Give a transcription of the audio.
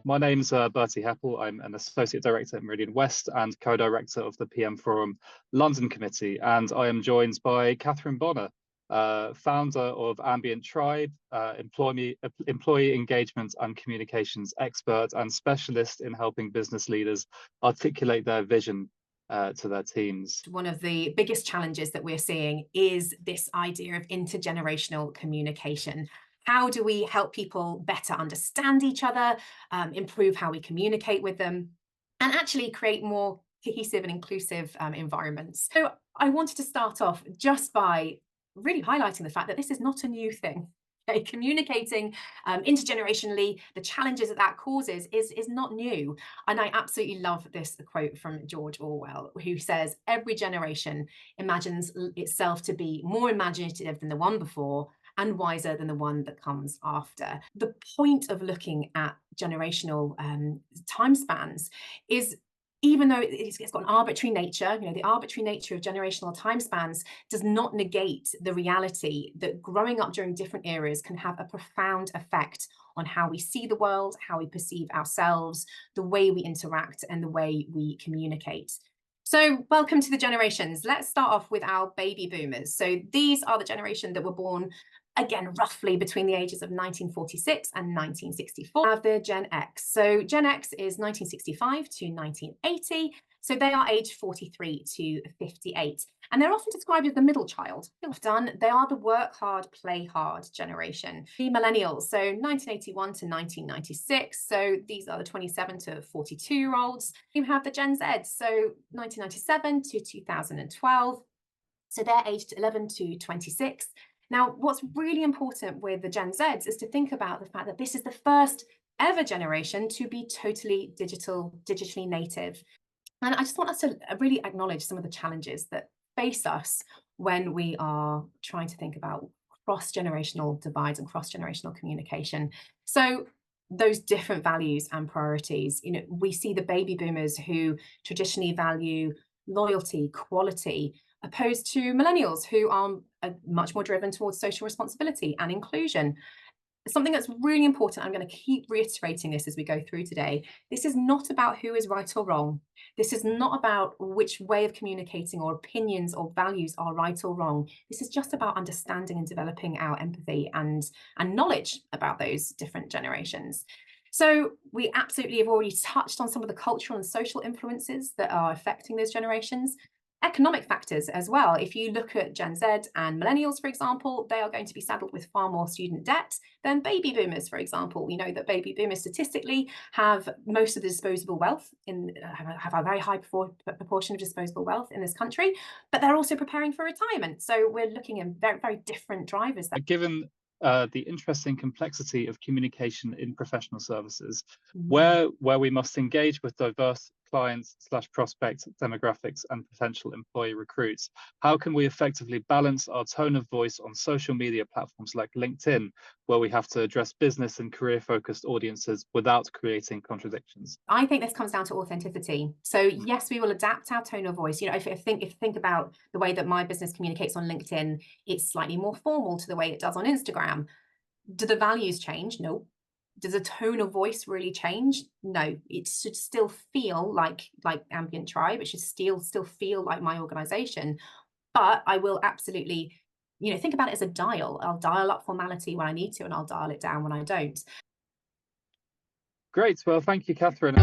My name's Bertie Heppel. I'm an Associate Director at Meridian West and Co-Director of the PM Forum London Committee. And I am joined by Catherine Bonner, founder of Ambient Tribe, employee engagement and communications expert and specialist in helping business leaders articulate their vision to their teams. One of the biggest challenges that we're seeing is this idea of intergenerational communication. How do we help people better understand each other, improve how we communicate with them, and actually create more cohesive and inclusive environments? So I wanted to start off just by really highlighting the fact that this is not a new thing. Okay, communicating intergenerationally, the challenges that causes is not new. And I absolutely love this quote from George Orwell, who says, every generation imagines itself to be more imaginative than the one before and wiser than the one that comes after. The point of looking at generational time spans is, even though it's got an arbitrary nature, the arbitrary nature of generational time spans does not negate the reality that growing up during different eras can have a profound effect on how we see the world, how we perceive ourselves, the way we interact, and the way we communicate. So welcome to the generations. Let's start off with our baby boomers. So these are the generation that were born, again, roughly between the ages of 1946 and 1964. Have the Gen X. So Gen X is 1965 to 1980. So they are aged 43 to 58. And they're often described as the middle child. They are the work hard, play hard generation. The Millennials, so 1981 to 1996. So these are the 27 to 42-year-olds. You have the Gen Z, so 1997 to 2012. So they're aged 11 to 26. Now, what's really important with the Gen Zs is to think about the fact that this is the first ever generation to be totally digitally native. And I just want us to really acknowledge some of the challenges that face us when we are trying to think about cross-generational divides and cross-generational communication. So those different values and priorities, we see the baby boomers who traditionally value loyalty, quality, opposed to millennials who are much more driven towards social responsibility and inclusion. Something that's really important, I'm going to keep reiterating this as we go through today. This is not about who is right or wrong. This is not about which way of communicating or opinions or values are right or wrong. This is just about understanding and developing our empathy and knowledge about those different generations. So we absolutely have already touched on some of the cultural and social influences that are affecting those generations. Economic factors as well. If you look at Gen Z and millennials, for example, they are going to be saddled with far more student debt than baby boomers, for example. We know that baby boomers statistically have most of the disposable wealth, have a very high proportion of disposable wealth in this country, but they're also preparing for retirement. So we're looking at very, very different drivers there. Given the interesting complexity of communication in professional services, where we must engage with diverse clients / prospect demographics and potential employee recruits, how can we effectively balance our tone of voice on social media platforms like LinkedIn, where we have to address business and career focused audiences without creating contradictions? I think this comes down to authenticity. So yes, we will adapt our tone of voice. If you think about the way that my business communicates on LinkedIn, it's slightly more formal to the way it does on Instagram. Do the values change? No. Does the tone of voice really change? No. It should still feel like Ambient Tribe. It should still feel like my organization. But I will absolutely, think about it as a dial. I'll dial up formality when I need to, and I'll dial it down when I don't. Great. Well, thank you, Catherine.